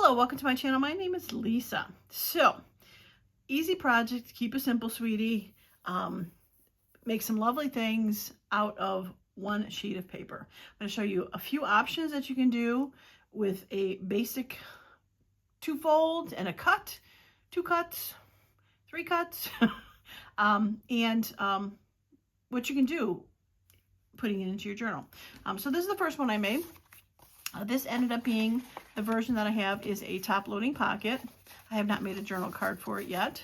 Hello, welcome to my channel. My name is Lisa. So, easy project, keep it simple, sweetie. Make some lovely things out of one sheet of paper. I'm going to show you a few options that you can do with a basic 2 folds and a cut, 2 cuts, 3 cuts, what you can do putting it into your journal. So this is the first one I made. This ended up being the version that I have is a top loading pocket. I have not made a journal card for it yet,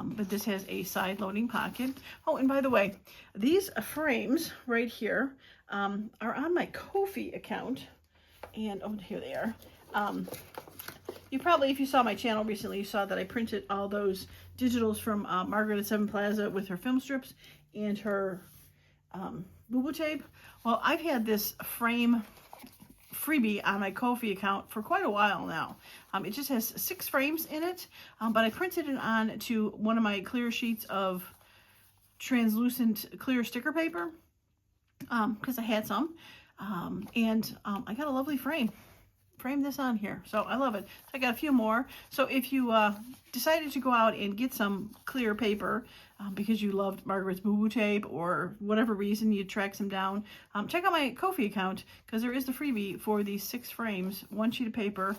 but this has a side loading pocket. Oh, and by the way, these frames right here are on my Ko-fi account, and oh, here they are. You probably, if you saw my channel recently, you saw that I printed all those digitals from Margaret at 7 Plaza with her film strips and her boo-boo tape. Well, I've had this frame freebie on my Ko-fi account for quite a while now. It just has 6 frames in it, but I printed it on to one of my clear sheets of translucent clear sticker paper because I had some, and I got a lovely frame this on here, so I love it. I got a few more. So if you decided to go out and get some clear paper because you loved Margaret's boo-boo tape or whatever reason you track some down, check out my Ko-fi account because there is the freebie for these 6 frames, 1 sheet of paper,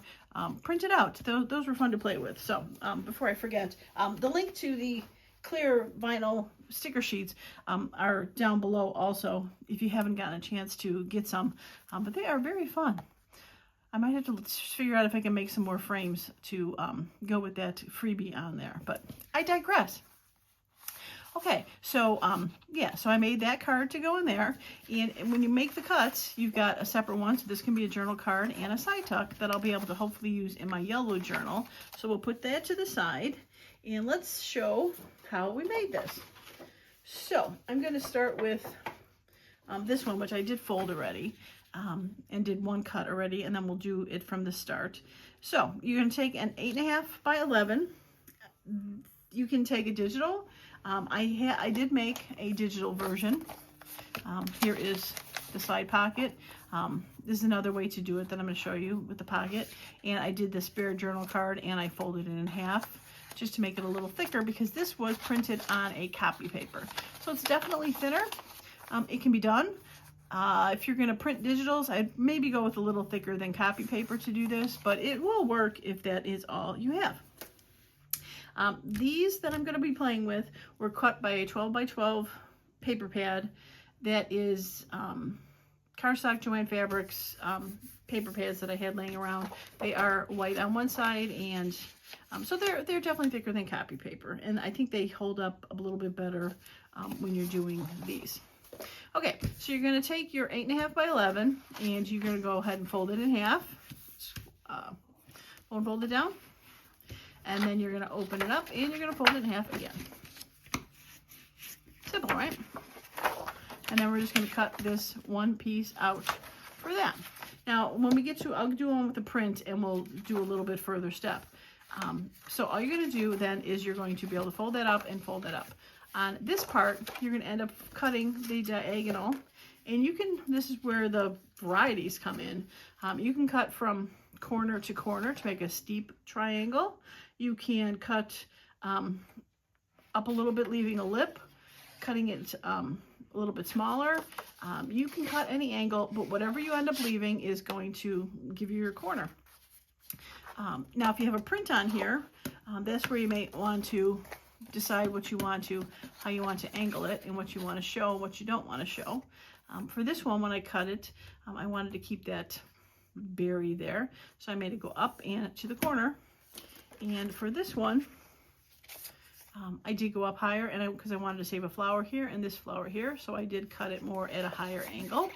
printed out. Those were fun to play with. So before I forget, the link to the clear vinyl sticker sheets are down below also if you haven't gotten a chance to get some, but they are very fun. I might have to figure out if I can make some more frames to go with that freebie on there, but I digress. Okay, so yeah, so I made that card to go in there, and when you make the cuts, you've got a separate one, so this can be a journal card and a side tuck that I'll be able to hopefully use in my yellow journal. So we'll put that to the side, and let's show how we made this. So I'm going to start with this one, which I did fold already. And did 1 cut already, and then we'll do it from the start. So you're going to take an 8.5 by 11. You can take a digital. I did make a digital version. Here is the side pocket. This is another way to do it that I'm going to show you with the pocket. And I did the spare journal card and I folded it in half just to make it a little thicker because this was printed on a copy paper. So it's definitely thinner. It can be done. If you're going to print digitals, I'd maybe go with a little thicker than copy paper to do this, but it will work if that is all you have. These that I'm going to be playing with were cut by a 12 by 12 paper pad that is cardstock Joann Fabrics paper pads that I had laying around. They are white on one side, and so they're definitely thicker than copy paper, and I think they hold up a little bit better when you're doing these. Okay, so you're going to take your 8.5 by 11 and you're going to go ahead and fold it in half. Fold it down, and then you're going to open it up and you're going to fold it in half again. Simple, right? And then we're just going to cut this one piece out for that. Now, when we get to, I'll do one with the print and we'll do a little bit further step. So all you're going to do then is you're going to be able to fold that up and fold that up. On this part, you're going to end up cutting the diagonal, and you can, this is where the varieties come in. You can cut from corner to corner to make a steep triangle. You can cut up a little bit, leaving a lip, cutting it a little bit smaller. You can cut any angle, but whatever you end up leaving is going to give you your corner. Now, if you have a print on here, that's where you may want to decide what you want to, how you want to angle it, and what you want to show, what you don't want to show. For this one, when I cut it, I wanted to keep that berry there, so I made it go up and to the corner. And for this one, I did go up higher, and because I wanted to save a flower here and this flower here, so I did cut it more at a higher angle.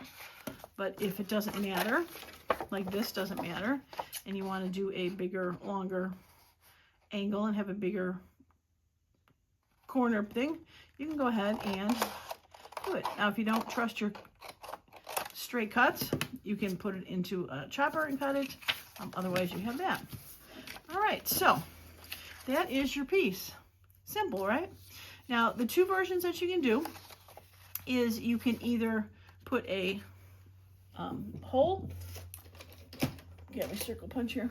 But if it doesn't matter, like this doesn't matter, and you want to do a bigger, longer angle and have a bigger corner thing, you can go ahead and do it. Now, if you don't trust your straight cuts, you can put it into a chopper and cut it. Otherwise, you have that. All right, so that is your piece. Simple, right? Now, the 2 versions that you can do is you can either put a hole, get my circle punch here,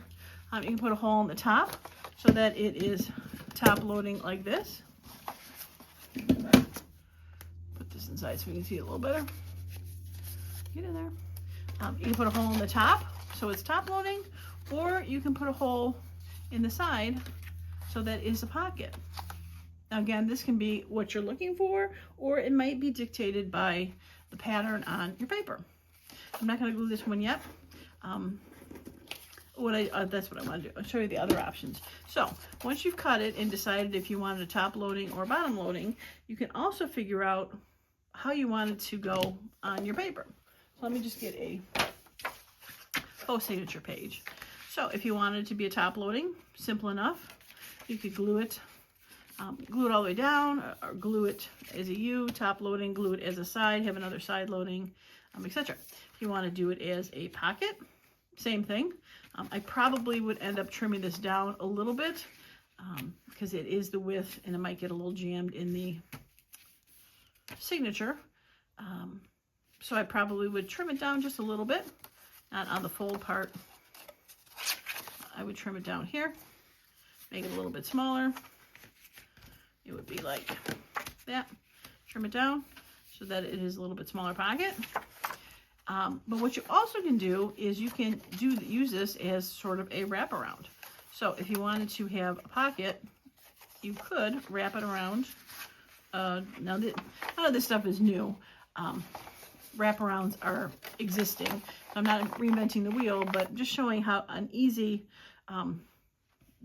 You can put a hole in the top so that it is top loading like this. Put this inside so we can see it a little better. Get in there. You can put a hole in the top so it's top loading, or you can put a hole in the side so that is a pocket. Now again, this can be what you're looking for, or it might be dictated by the pattern on your paper. I'm not going to glue this one yet. That's what I want to do. I'll show you the other options. So once you've cut it and decided if you wanted a top loading or bottom loading, you can also figure out how you want it to go on your paper. So let me just get a post signature page. So if you wanted it to be a top loading, simple enough. You could glue it all the way down, or glue it as a U, top loading, glue it as a side, have another side loading, etc. If you want to do it as a pocket, same thing. I probably would end up trimming this down a little bit because it is the width and it might get a little jammed in the signature. So I probably would trim it down just a little bit, not on the fold part. I would trim it down here, make it a little bit smaller. It would be like that. Trim it down so that it is a little bit smaller pocket. But what you also can do is you can use this as sort of a wraparound. So if you wanted to have a pocket, you could wrap it around. Now, none of this stuff is new. Wraparounds are existing. So I'm not reinventing the wheel, but just showing how an easy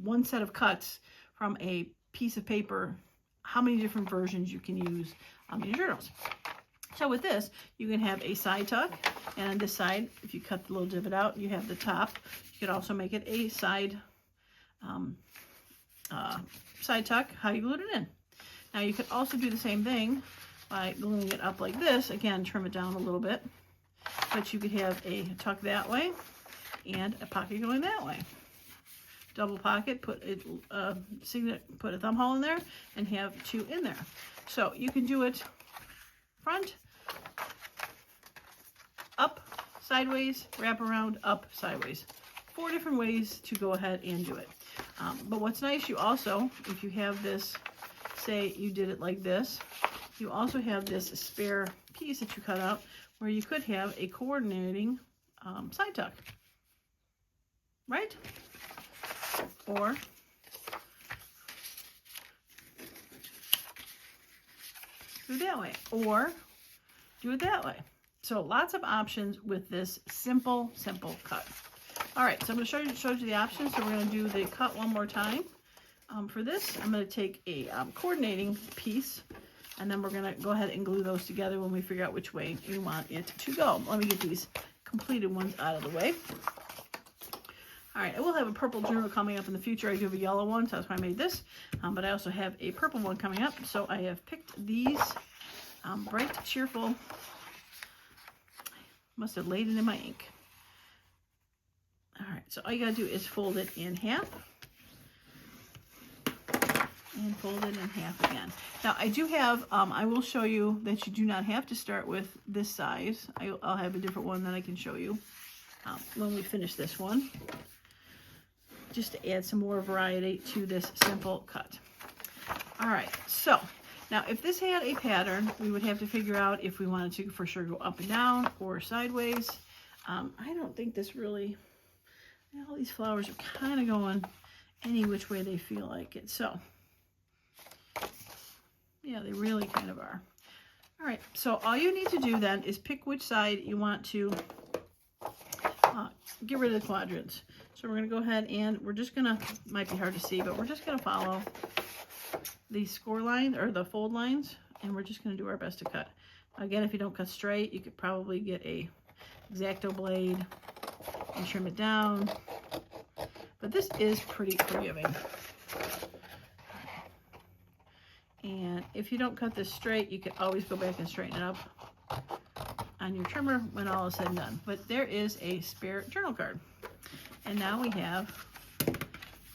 one set of cuts from a piece of paper, how many different versions you can use in your journals. So with this, you can have a side tuck, and on this side, if you cut the little divot out, you have the top. You could also make it a side tuck, how you glued it in. Now you could also do the same thing by gluing it up like this. Again, trim it down a little bit, but you could have a tuck that way and a pocket going that way. Double pocket, put a thumb hole in there, and have two in there. So you can do it front, up, sideways, wrap around, up, sideways. 4 different ways to go ahead and do it. But what's nice, you also, if you have this, say you did it like this, you also have this spare piece that you cut out where you could have a coordinating side tuck, right? Or do it that way, or do it that way. So lots of options with this simple cut. All right, so I'm going to show you the options. So we're going to do the cut one more time. For this, I'm going to take a coordinating piece, and then we're going to go ahead and glue those together when we figure out which way we want it to go. Let me get these completed ones out of the way. All right, I will have a purple journal coming up in the future. I do have a yellow one, so that's why I made this. But I also have a purple one coming up. So I have picked these bright, cheerful. Must have laid it in my ink. All right, so all you gotta do is fold it in half. And fold it in half again. Now I do have, I will show you that you do not have to start with this size. I'll have a different one that I can show you when we finish this one, just to add some more variety to this simple cut. All right, so now if this had a pattern, we would have to figure out if we wanted to for sure go up and down or sideways. I don't think this really, all these flowers are kind of going any which way they feel like it. So yeah, they really kind of are. All right, so all you need to do then is pick which side you want to get rid of the quadrants. So we're going to go ahead and we're just going to, might be hard to see, but we're just going to follow the score line or the fold lines, and we're just going to do our best to cut. Again, if you don't cut straight, you could probably get a X-Acto blade and trim it down, but this is pretty forgiving. And if you don't cut this straight, you can always go back and straighten it up on your trimmer when all is said and done. But there is a spare journal card. And now we have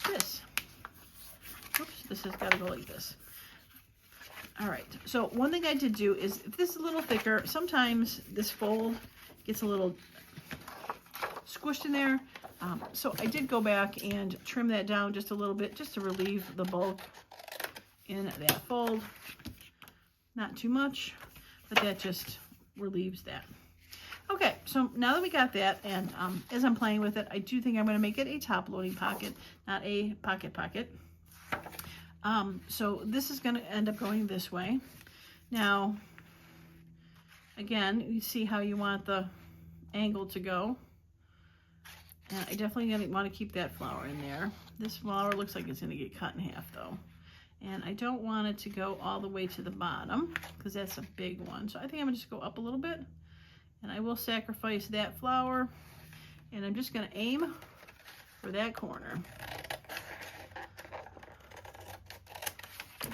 this. Oops, this has got to go like this. All right, so one thing I did do is, if this is a little thicker, sometimes this fold gets a little squished in there. So I did go back and trim that down just a little bit, just to relieve the bulk in that fold. Not too much, but that just relieves that. Okay, so now that we got that, and as I'm playing with it, I do think I'm going to make it a top loading pocket, not a pocket. So this is going to end up going this way. Now, again, you see how you want the angle to go. And I definitely going to want to keep that flower in there. This flower looks like it's going to get cut in half though. And I don't want it to go all the way to the bottom because that's a big one. So I think I'm going to just go up a little bit. And I will sacrifice that flower. And I'm just going to aim for that corner.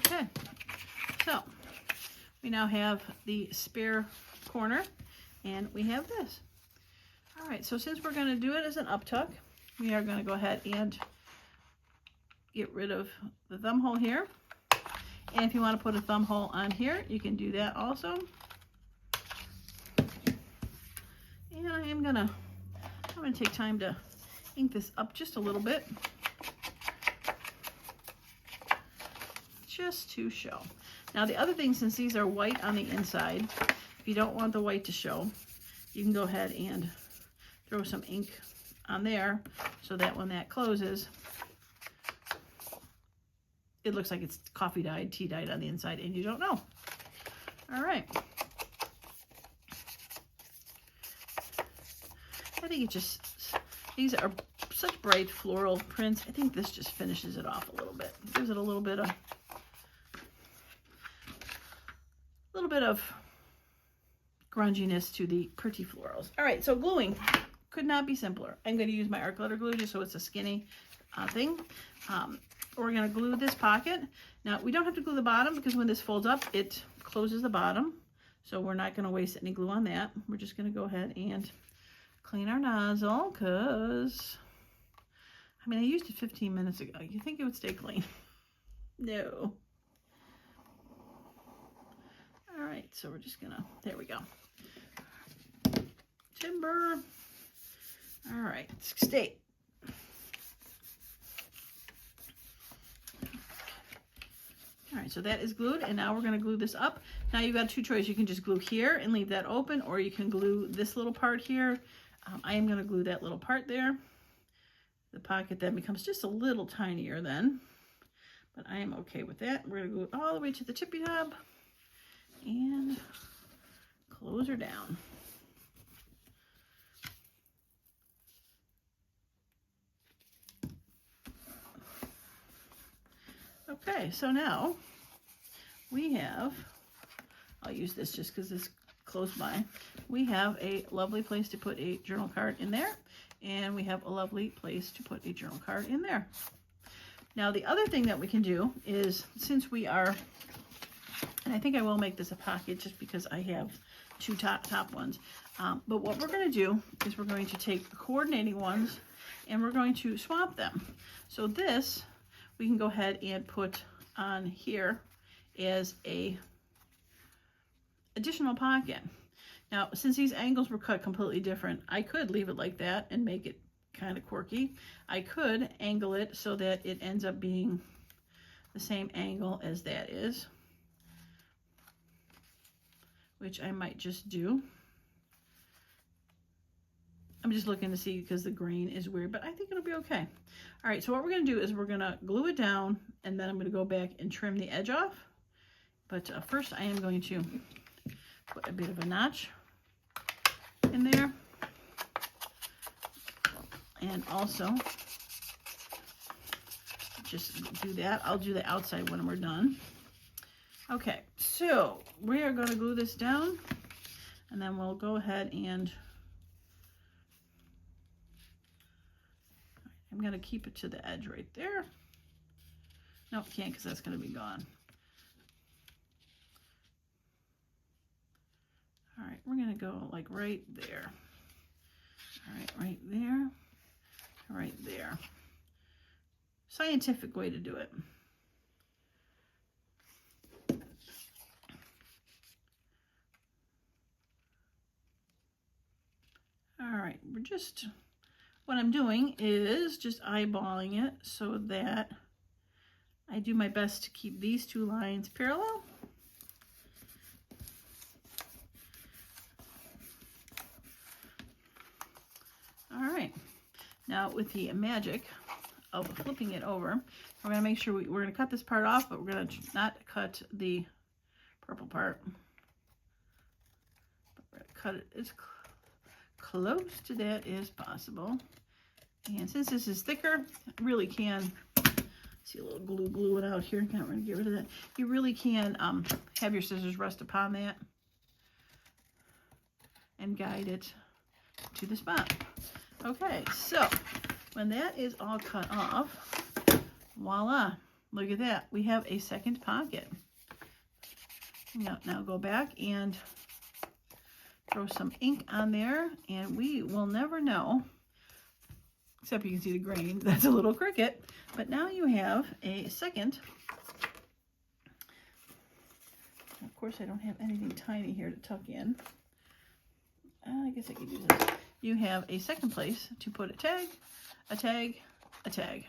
Okay. So we now have the spare corner. And we have this. All right, so since we're going to do it as an uptuck, we are going to go ahead and get rid of the thumb hole here. And if you want to put a thumb hole on here, you can do that also. And I'm gonna take time to ink this up just a little bit, just to show. Now the other thing, since these are white on the inside, if you don't want the white to show, you can go ahead and throw some ink on there so that when that closes, it looks like it's coffee dyed, tea dyed on the inside, and you don't know. All right. I think it just, these are such bright floral prints. I think this just finishes it off a little bit. Gives it a little bit of grunginess to the pretty florals. All right, so gluing could not be simpler. I'm going to use my art glitter glue just so it's a skinny thing. We're going to glue this pocket. Now, we don't have to glue the bottom because when this folds up, it closes the bottom. So we're not going to waste any glue on that. We're just going to go ahead and clean our nozzle because, I mean, I used it 15 minutes ago. You think it would stay clean? No. All right, so we're just gonna, there we go. Timber. All right, stay. All right, so that is glued, and now we're going to glue this up. Now you've got two choices. You can just glue here and leave that open, or you can glue this little part here. I am going to glue that little part there. The pocket then becomes just a little tinier then, but I am okay with that. We're going to glue it all the way to the tippy top and close her down. Okay, so now we have, I'll use this just because it's close by. We have a lovely place to put a journal card in there, and we have a lovely place to put a journal card in there. Now the other thing that we can do is, since we are, and I think I will make this a pocket just because I have two top ones, but what we're going to do is we're going to take the coordinating ones and we're going to swap them. So this we can go ahead and put on here as a additional pocket. Now, since these angles were cut completely different, I could leave it like that and make it kind of quirky. I could angle it so that it ends up being the same angle as that is, which I might just do. I'm just looking to see because the grain is weird, but I think it'll be okay. All right, so what we're going to do is we're going to glue it down, and then I'm going to go back and trim the edge off. But first I am going to put a bit of a notch in there. And also just do that. I'll do the outside when we're done. Okay, so we are going to glue this down, and then we'll go ahead and I'm going to keep it to the edge right there. No, can't because that's going to be gone. All right, we're going to go like right there. All right, right there, right there. Scientific way to do it. All right, we're just what I'm doing is just eyeballing it so that I do my best to keep these two lines parallel. All right, now with the magic of flipping it over, we're going to make sure we're going to cut this part off, but we're going to not cut the purple part. But we're going to cut it as close to that as possible. And since this is thicker, I really can, see a little glue it out here, can't really get rid of that. You really can have your scissors rest upon that and guide it to the spot. Okay, so when that is all cut off, voila, look at that. We have a second pocket. Now go back and throw some ink on there, and we will never know, except you can see the grain, that's a little cricket, but now you have a second. Of course, I don't have anything tiny here to tuck in. I guess I could use this. You have a second place to put a tag, a tag, a tag.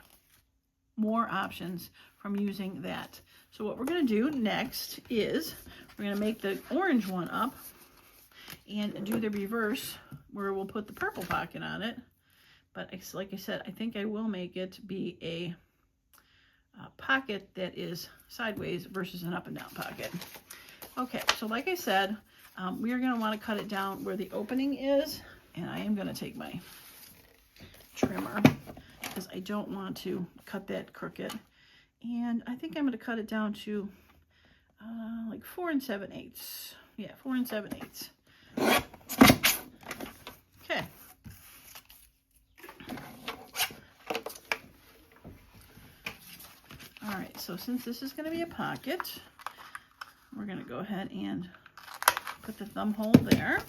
More options from using that. So what we're going to do next is we're going to make the orange one up and do the reverse where we'll put the purple pocket on it. But like I said, I think I will make it be a pocket that is sideways versus an up and down pocket. Okay, so like I said, we are going to want to cut it down where the opening is, and I am going to take my trimmer because I don't want to cut that crooked. And I think I'm going to cut it down to like 4 7/8. Yeah, 4 7/8. Okay. All right, so since this is going to be a pocket, we're going to go ahead and put the thumb hole there.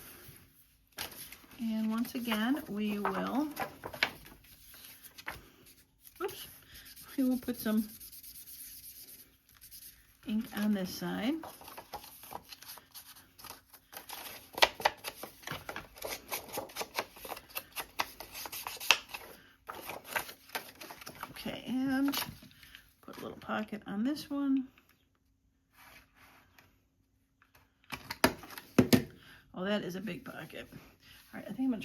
And once again, we will put some ink on this side. Okay, and put a little pocket on this one. Oh, that is a big pocket. All right, I think I'm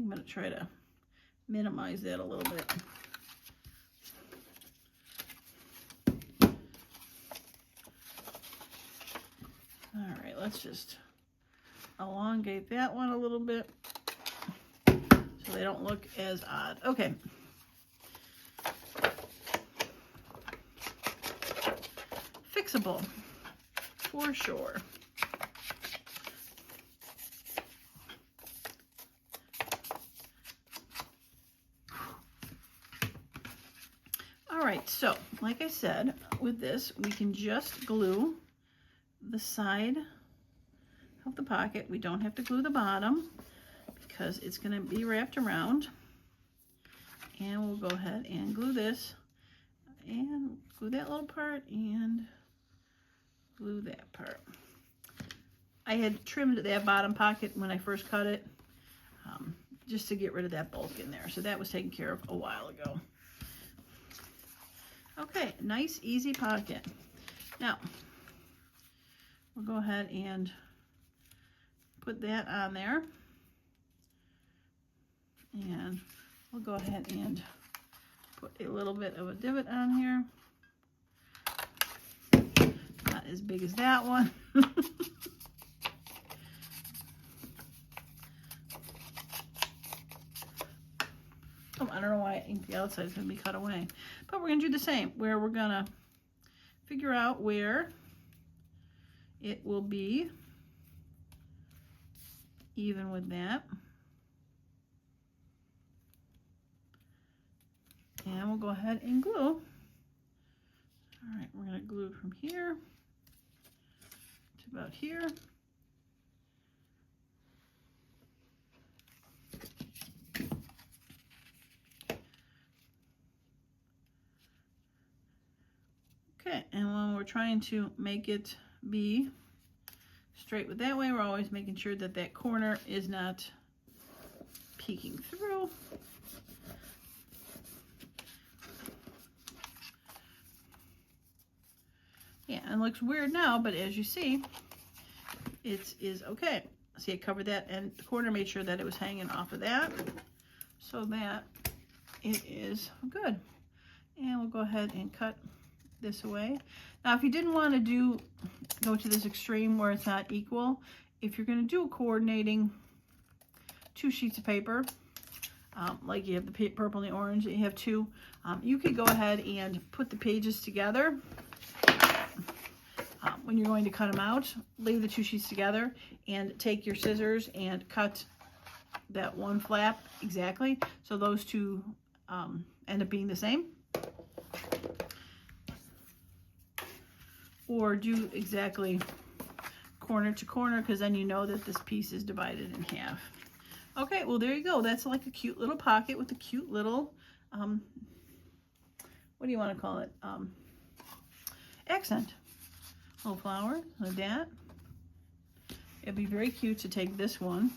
gonna try to minimize that a little bit. All right, let's just elongate that one a little bit so they don't look as odd. Okay. Fixable, for sure. All right, so like I said, with this, we can just glue the side of the pocket. We don't have to glue the bottom because it's going to be wrapped around. And we'll go ahead and glue this and glue that little part and glue that part. I had trimmed that bottom pocket when I first cut it just to get rid of that bulk in there. So that was taken care of a while ago. Okay, nice, easy pocket. Now, we'll go ahead and put that on there. And we'll go ahead and put a little bit of a divot on here. Not as big as that one. Oh, I don't know why I think the outside is going to be cut away. But we're going to do the same, where we're going to figure out where it will be even with that. And we'll go ahead and glue. All right, we're going to glue from here to about here. Okay, and when we're trying to make it be straight with that way, we're always making sure that that corner is not peeking through. Yeah, and it looks weird now, but as you see, it is okay. See, I covered that and the corner, made sure that it was hanging off of that so that it is good. And we'll go ahead and cut this away. Now, if you didn't want to go to this extreme where it's not equal, if you're going to do a coordinating 2 sheets of paper, like you have the purple and the orange, and you have 2, you could go ahead and put the pages together. When you're going to cut them out, lay the 2 sheets together and take your scissors and cut that one flap exactly, so those 2 end up being the same. Or do exactly corner to corner, because then you know that this piece is divided in half. Okay, well there you go. That's like a cute little pocket with a cute little, what do you want to call it? Accent. Little flower like that. It'd be very cute to take this one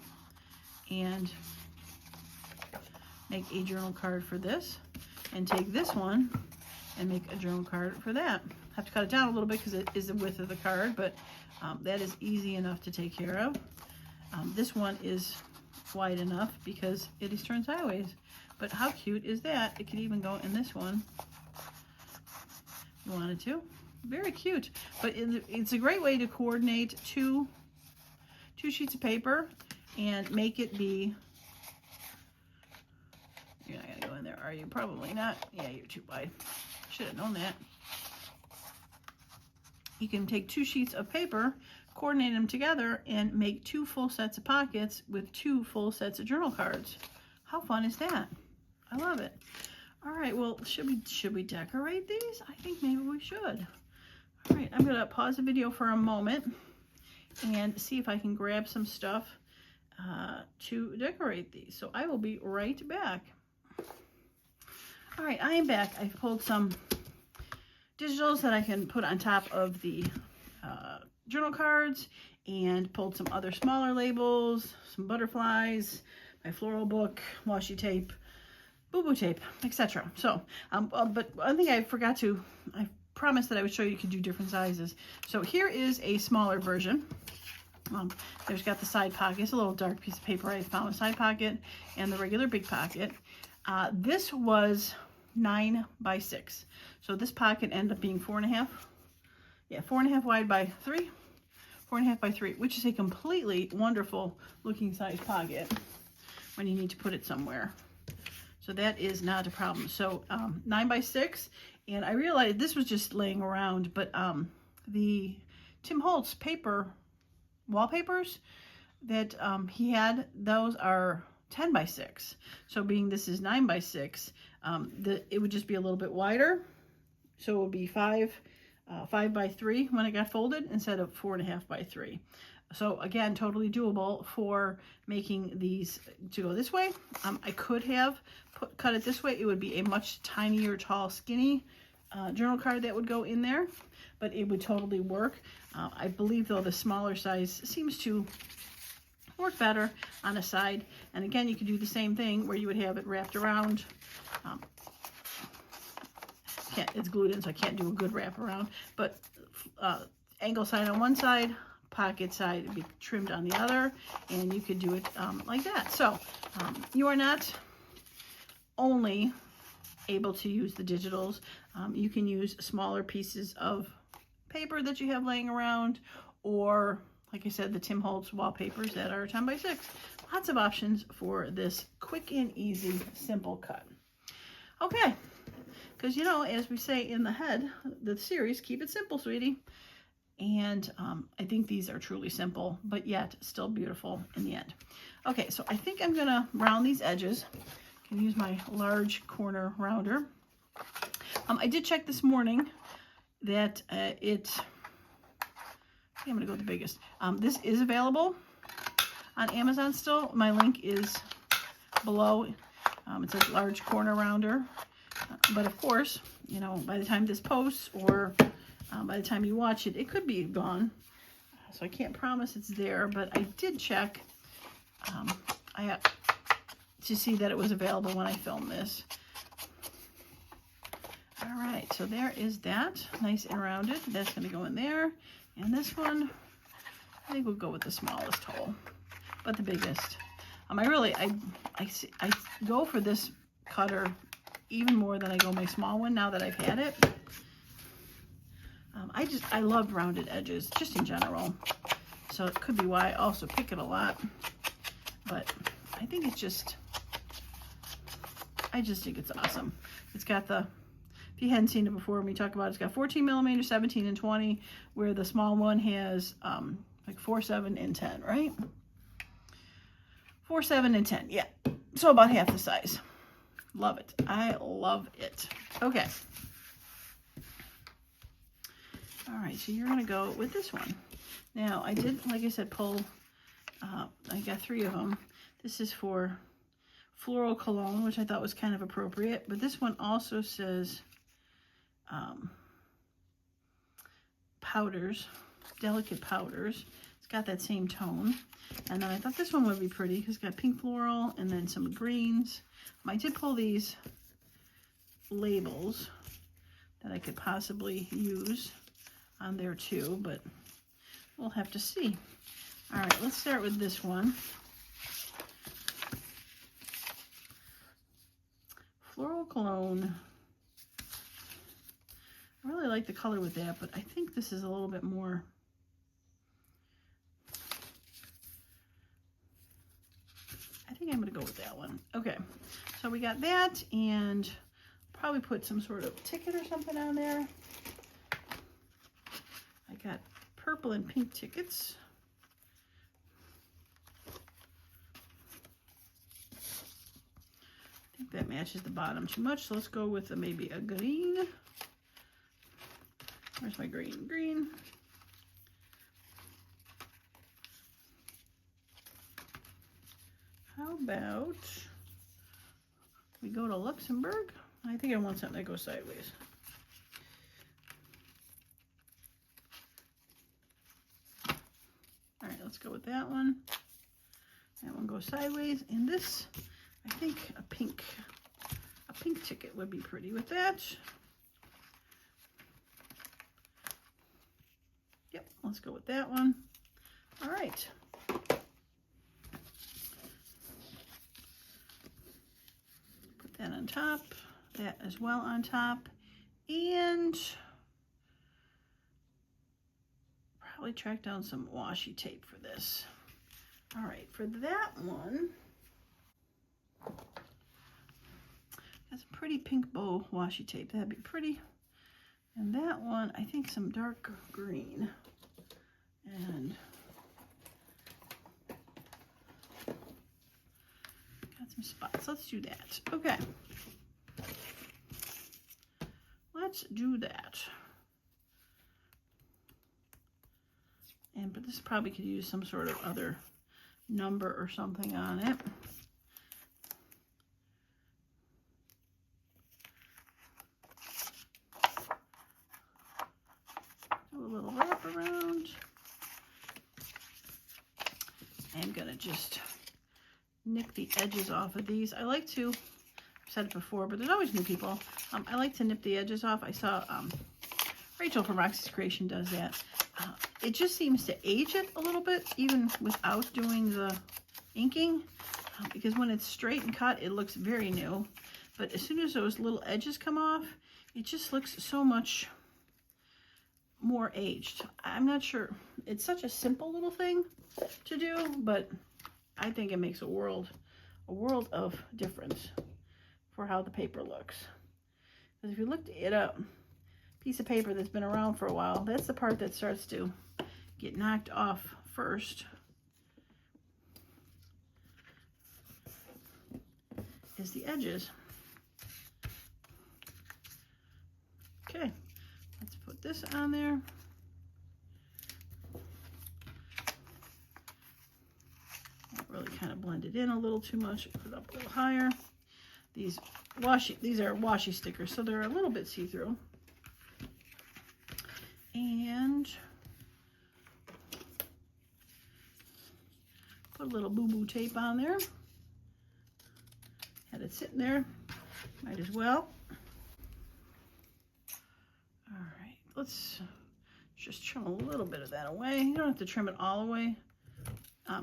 and make a journal card for this, and take this one and make a journal card for that. Have to cut it down a little bit because it is the width of the card, but that is easy enough to take care of. This one is wide enough because it is turned sideways, but how cute is that? It could even go in this one if you wanted to. Very cute, but it's a great way to coordinate two sheets of paper and make it be. You're not gonna go in there, are you? Probably not. Yeah, you're too wide. Should have known that. You can take 2 sheets of paper, coordinate them together, and make 2 full sets of pockets with 2 full sets of journal cards. How fun is that? I love it. All right, well, should we decorate these? I think maybe we should. All right, I'm gonna pause the video for a moment and see if I can grab some stuff to decorate these. So I will be right back. All right, I am back. I've pulled some digitals that I can put on top of the journal cards, and pulled some other smaller labels, some butterflies, my floral book, washi tape, boo-boo tape, etc. So, but one thing I forgot to, I promised that I would show you could do different sizes. So here is a smaller version. There's got the side pocket. It's a little dark piece of paper. I found a side pocket and the regular big pocket. This was 9 by 6. So this pocket ended up being 4.5. Yeah, 4.5 wide by 3. 4.5 by 3, which is a completely wonderful looking size pocket when you need to put it somewhere. So that is not a problem. So 9 by 6. And I realized this was just laying around, but the Tim Holtz paper wallpapers that he had, those are 10 by 6. So being this is 9 by 6, it would just be a little bit wider. So it would be 5 by 3 when it got folded instead of 4.5 by 3. So again, totally doable for making these to go this way. I could have cut it this way. It would be a much tinier, tall, skinny journal card that would go in there, but it would totally work. I believe though the smaller size seems to work better on a side. And again, you could do the same thing where you would have it wrapped around. It's glued in, so I can't do a good wrap around, but angle side on one side, pocket side would be trimmed on the other, and you could do it like that. So you are not only able to use the digitals, you can use smaller pieces of paper that you have laying around, or like I said, the Tim Holtz wallpapers that are 10 by 6. Lots of options for this quick and easy, simple cut. Okay, because you know, as we say in the head, the series, keep it simple, sweetie. And I think these are truly simple, but yet still beautiful in the end. Okay, so I think I'm gonna round these edges. I can use my large corner rounder. I did check this morning that I'm gonna go with the biggest. This is available on Amazon still. My link is below. It says large corner rounder. But of course, you know, by the time this posts, or by the time you watch it, it could be gone. So I can't promise it's there, but I did check. I to see that it was available when I filmed this. All right, so there is that, nice and rounded. That's going to go in there. And this one, I think we'll go with the smallest hole, but the biggest. I go for this cutter even more than I go my small one now that I've had it. I love rounded edges, just in general. So it could be why I also pick it a lot. But I think it's just, I just think it's awesome. It's got the, if you hadn't seen it before, we talk about it, it's got 14 millimeters, 17 and 20, where the small one has like 4, 7, and 10, right? 4, 7, and 10, yeah. So about half the size. Love it. I love it. Okay. All right, so you're gonna go with this one. Now, I did, like I said, pull, I got 3 of them. This is for Floral Cologne, which I thought was kind of appropriate, but this one also says powders, delicate powders. It's got that same tone. And then I thought this one would be pretty because it's got pink floral and then some greens. I did pull these labels that I could possibly use on there too, but we'll have to see. All right, let's start with this one. Floral Cologne. I really like the color with that, but I think this is a little bit more. I think I'm going to go with that one. Okay, so we got that, and probably put some sort of ticket or something on there. I got purple and pink tickets. I think that matches the bottom too much, so let's go with maybe a green. Where's my green? Green. How about we go to Luxembourg? I think I want something that goes sideways. All right, let's go with that one. That one goes sideways. And this, I think a pink ticket would be pretty with that. Yep, let's go with that one. All right. Put that on top, that as well on top, and probably track down some washi tape for this. All right, for that one, got some pretty pink bow washi tape. That'd be pretty. And that one, I think some dark green. And got some spots. Let's do that. Okay. Let's do that. But this probably could use some sort of other number or something on it. Do a little wrap around. I'm gonna just nip the edges off of these. I like to, I've said it before, but there's always new people. I like to nip the edges off. I saw Rachel from Roxy's Creation does that. It just seems to age it a little bit, even without doing the inking, because when it's straight and cut, it looks very new. But as soon as those little edges come off, it just looks so much more aged. I'm not sure. It's such a simple little thing to do, but I think it makes a world of difference for how the paper looks. Because if you looked at a piece of paper that's been around for a while, that's the part that starts to get knocked off first. Is the edges. Okay, let's put this on there. That really kind of blended in a little too much. Put it up a little higher. These are washi stickers, so they're a little bit see-through. And put a little boo-boo tape on there. got it sitting there. Might as well. All right, let's just trim a little bit of that away. You don't have to trim it all away.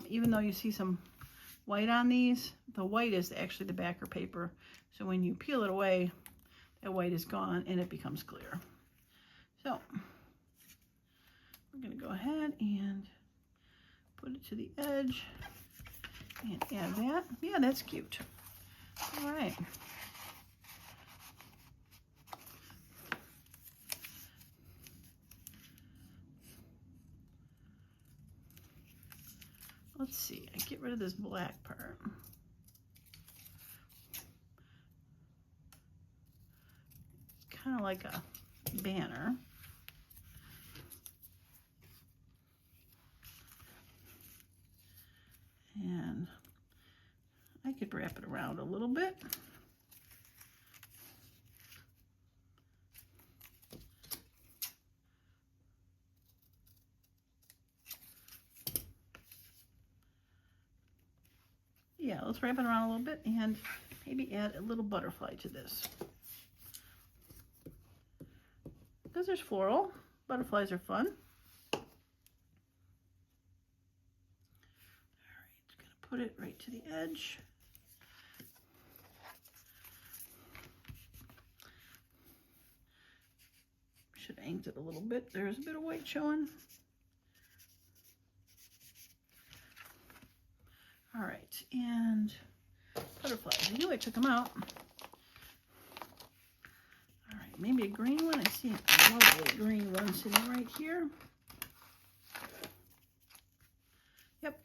Even though you see some white on these, the white is actually the backer paper. So when you peel it away, that white is gone and it becomes clear. So we're going to go ahead and put it to the edge and add that. Yeah, that's cute. All right. Let's see, I get rid of this black part. It's kind of like a banner. And I could wrap it around a little bit. Yeah, let's wrap it around a little bit and maybe add a little butterfly to this. Because there's floral, butterflies are fun. All right, just gonna put it right to the edge. Should have inked it a little bit. There's a bit of white showing. All right, and butterflies. I knew I took them out. All right, maybe a green one. I see a lovely green one sitting right here. Yep.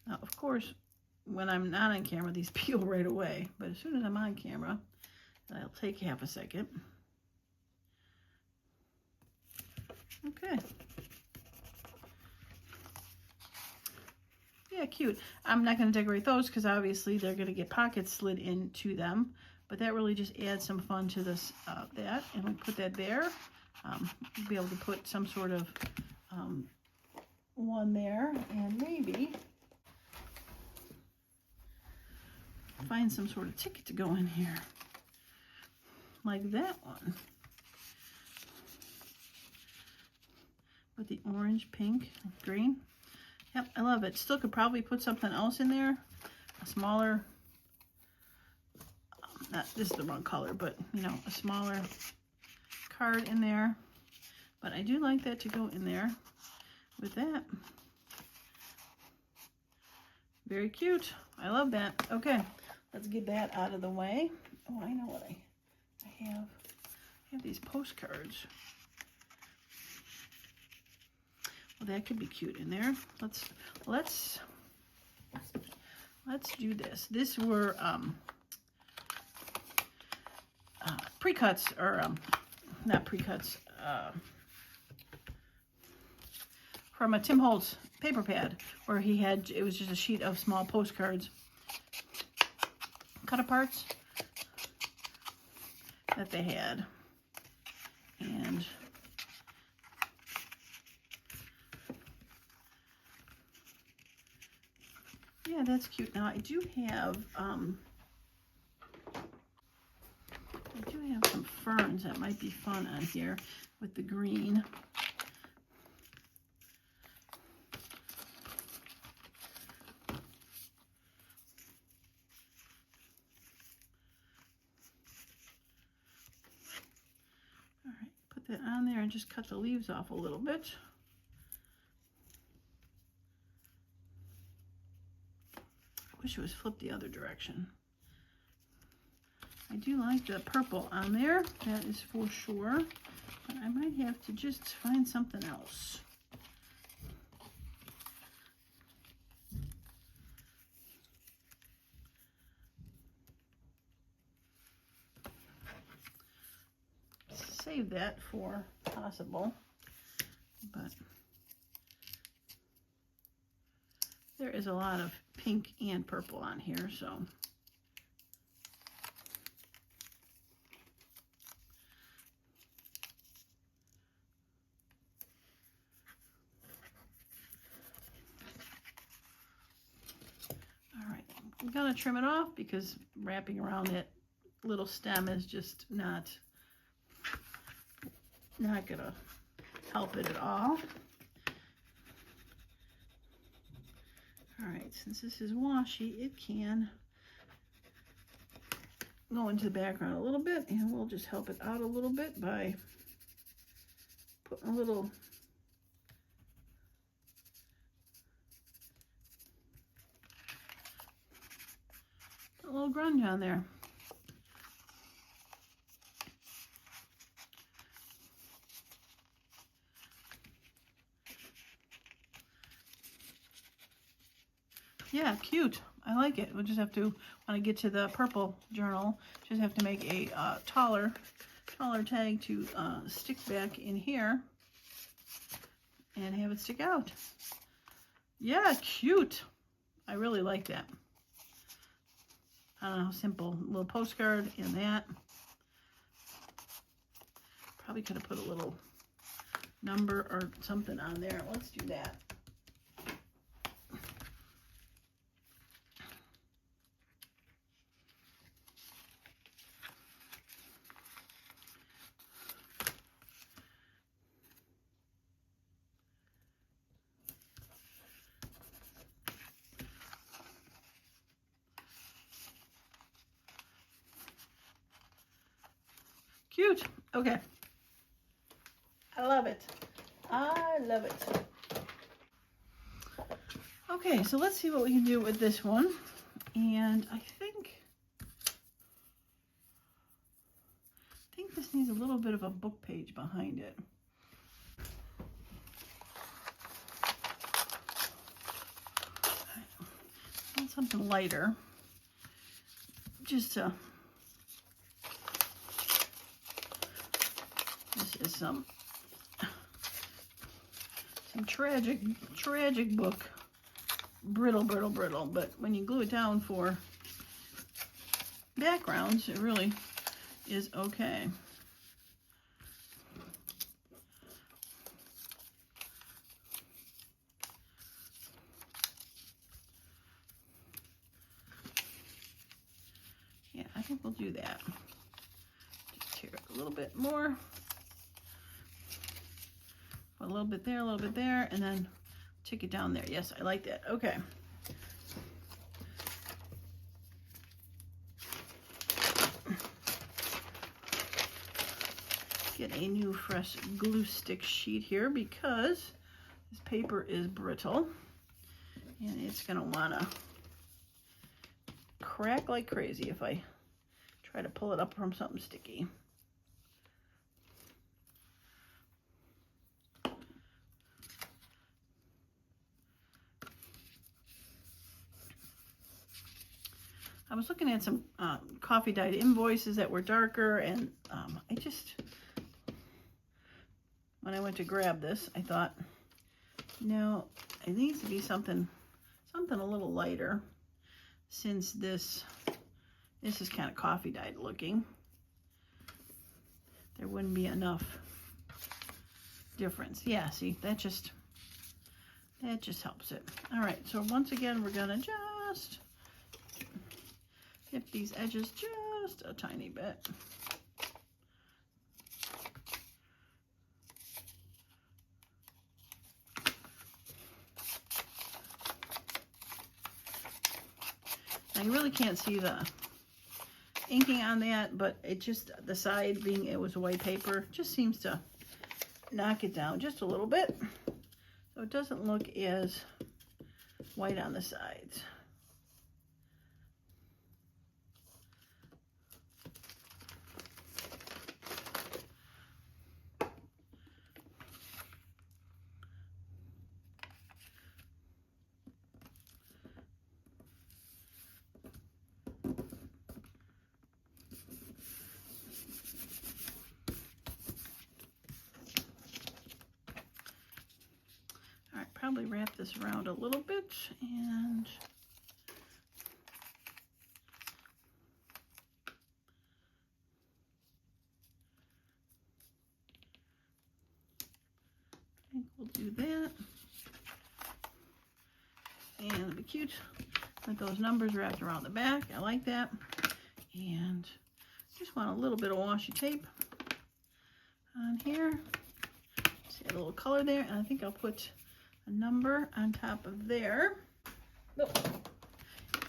Now, of course, when I'm not on camera, these peel right away. But as soon as I'm on camera, I'll take half a second. Okay. Yeah, cute. I'm not going to decorate those because obviously they're going to get pockets slid into them. But that really just adds some fun to this, that. And we put that there. Be able to put some sort of one there. And maybe find some sort of ticket to go in here. Like that one. With the orange, pink, green. Yep, I love it. Still could probably put something else in there. A smaller, this is the wrong color, but you know, a smaller card in there. But I do like that to go in there with that. Very cute. I love that. Okay, let's get that out of the way. Oh, I know what I have. I have these postcards. Well, that could be cute in there. Let's do this. These were pre-cuts, or not pre-cuts, from a Tim Holtz paper pad, where he had, it was just a sheet of small postcards, cut aparts that they had. And yeah, that's cute. Now I do have some ferns that might be fun on here with the green. All right, put that on there and just cut the leaves off a little bit. Wish it was flipped the other direction. I do like the purple on there, that is for sure, but I might have to just find something else. Save that for possible, but there is a lot of pink and purple on here, so I'm gonna trim it off because wrapping around that little stem is just not gonna help it at all. All right, since this is washi, it can go into the background a little bit, and we'll just help it out a little bit by putting a little grunge on there. Yeah, cute. I like it. We'll just have to, when I get to the purple journal, just have to make a taller tag to stick back in here and have it stick out. Yeah, cute. I really like that. I don't know how simple. A little postcard in that. Probably could have put a little number or something on there. Let's do that. Cute. Okay. I love it. I love it. Okay, so let's see what we can do with this one. And I think this needs a little bit of a book page behind it. I want something lighter. Just to, this is some tragic book. Brittle, but when you glue it down for backgrounds, it really is okay. Yeah, I think we'll do that. Just tear it a little bit more. A little bit there, and then tick it down there. Yes, I like that. Okay. Get a new fresh glue stick sheet here because this paper is brittle and it's gonna wanna crack like crazy if I try to pull it up from something sticky. I was looking at some coffee dyed invoices that were darker, and when I went to grab this, I thought, no, it needs to be something a little lighter, since this is kind of coffee dyed looking. There wouldn't be enough difference. Yeah, see, that just helps it. All right, so once again, we're gonna just tip these edges just a tiny bit. Now you really can't see the inking on that, but it just, the side being it was white paper, just seems to knock it down just a little bit, so it doesn't look as white on the sides. Probably wrap this around a little bit, and I think we'll do that. And it'll be cute with those numbers wrapped around the back. I like that. And just want a little bit of washi tape on here. Just add a little color there, and I think I'll put a number on top of there. Oh,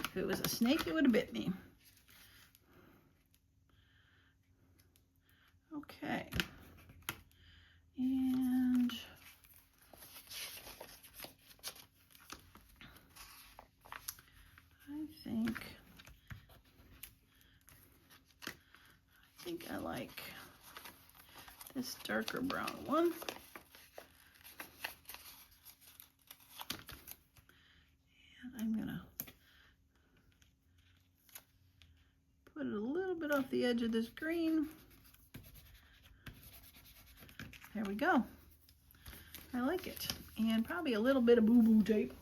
if it was a snake, it would have bit me. Okay. And I think I like this darker brown one. And I'm gonna put it a little bit off the edge of this green. There we go. I like it. And probably a little bit of boo-boo tape,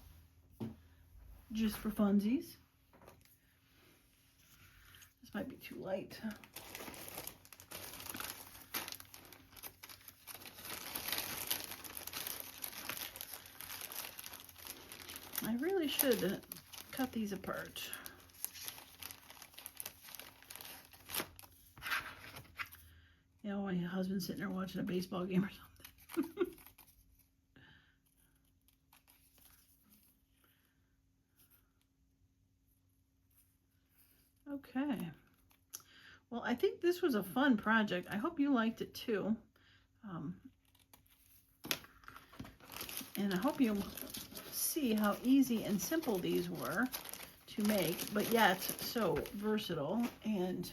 just for funsies. This might be too light. I really should cut these apart. You know, my husband's sitting there watching a baseball game or something. Okay. Well, I think this was a fun project. I hope you liked it too. And I hope you see how easy and simple these were to make, but yet so versatile and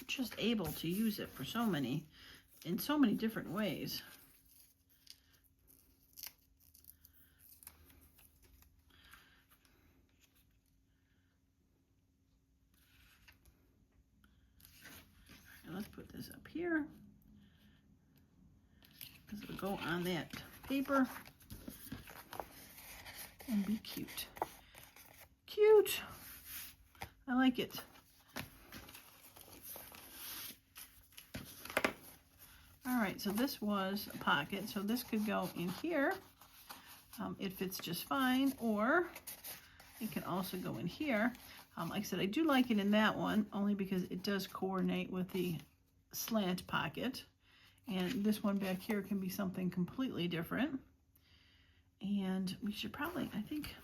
just able to use it for in so many different ways. Now let's put this up here, because it'll go on that paper and be cute. Cute. I like it. All right, so this was a pocket, so this could go in here. It fits just fine, or it can also go in here. Like I said, I do like it in that one, only because it does coordinate with the slant pocket. And this one back here can be something completely different. And we should probably, I think,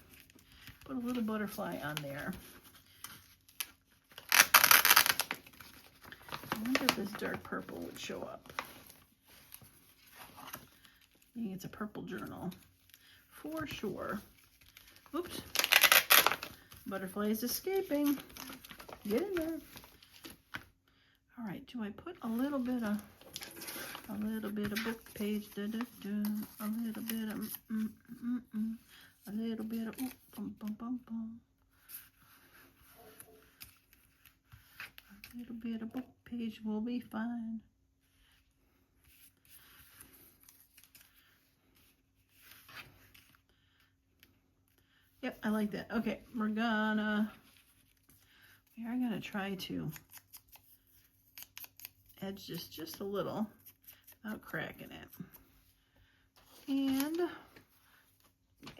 put a little butterfly on there. I wonder if this dark purple would show up. I think it's a purple journal for sure. Oops. Butterfly is escaping. Get in there. All right, do I put a little bit of book page, a little bit of a little bit of bum bum bum bum, a little bit of book page will be fine. Yep, I like that. Okay, we are gonna try to edge this just a little without cracking it. And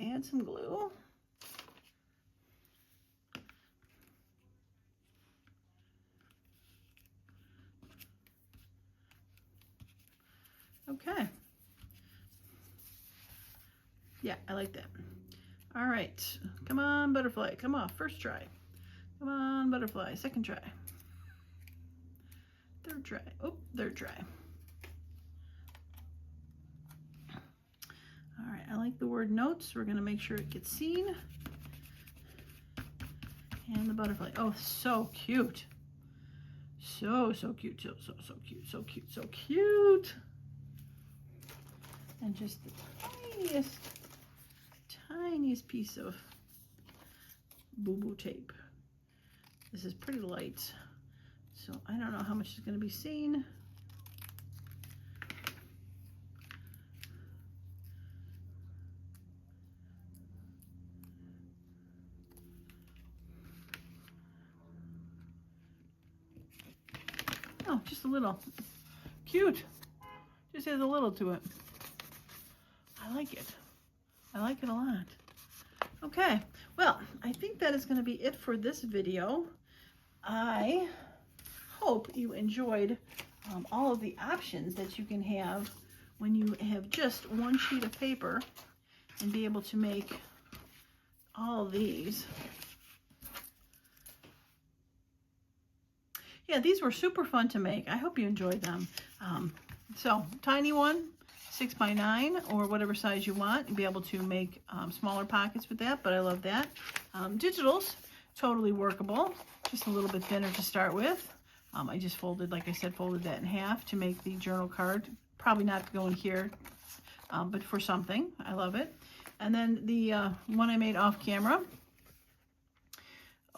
add some glue. Okay. Yeah, I like that. All right, come on, butterfly, come off, first try. Come on, butterfly, second try. Third try, oh, third try. All right, I like the word notes. We're gonna make sure it gets seen. And the butterfly, oh, so cute. So cute, so cute, so cute. And just the tiniest piece of boo-boo tape. This is pretty light, so I don't know how much is going to be seen. Oh, just a little. Cute. Just has a little to it. I like it. I like it a lot. Okay, well, I think that is going to be it for this video. I hope you enjoyed all of the options that you can have when you have just one sheet of paper and be able to make all of these. Yeah, these were super fun to make. I hope you enjoyed them. So, tiny one, 6 by 9, or whatever size you want. You'll be able to make smaller pockets with that, but I love that. Digitals, totally workable. Just a little bit thinner to start with. I just folded, like I said, folded that in half to make the journal card. Probably not to go in here, but for something. I love it. And then the one I made off camera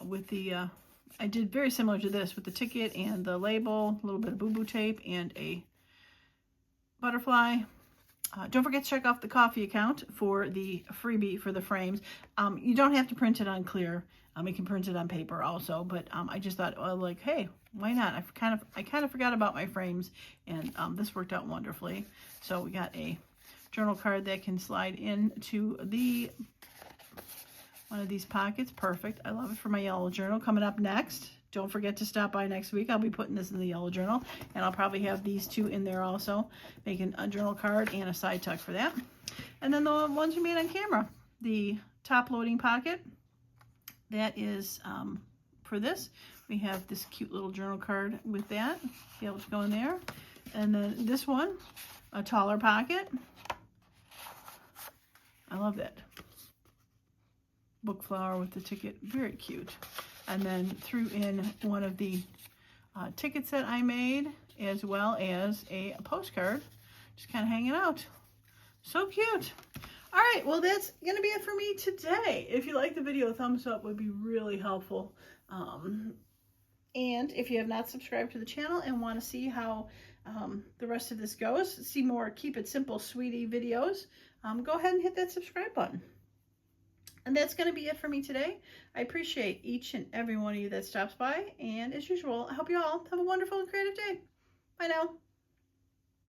with the, I did very similar to this with the ticket and the label, a little bit of boo-boo tape, and a butterfly. Don't forget to check off the coffee account for the freebie for the frames. You don't have to print it on clear. You can print it on paper also, but I just thought, well, like, hey, why not? I kind of forgot about my frames, and this worked out wonderfully. So we got a journal card that can slide into the one of these pockets. Perfect. I love it for my yellow journal. Coming up next, don't forget to stop by next week. I'll be putting this in the yellow journal, and I'll probably have these two in there also, making a journal card and a side tuck for that. And then the ones we made on camera, the top loading pocket, that is for this. We have this cute little journal card with that, be able to go in there. And then this one, a taller pocket. I love that. Book flower with the ticket, very cute. And then threw in one of the tickets that I made, as well as a postcard, just kind of hanging out. So cute. All right, well, that's going to be it for me today. If you like the video, a thumbs up would be really helpful. And if you have not subscribed to the channel and want to see how the rest of this goes, see more Keep It Simple Sweetie videos, go ahead and hit that subscribe button. And that's going to be it for me today. I appreciate each and every one of you that stops by. And as usual, I hope you all have a wonderful and creative day. Bye now.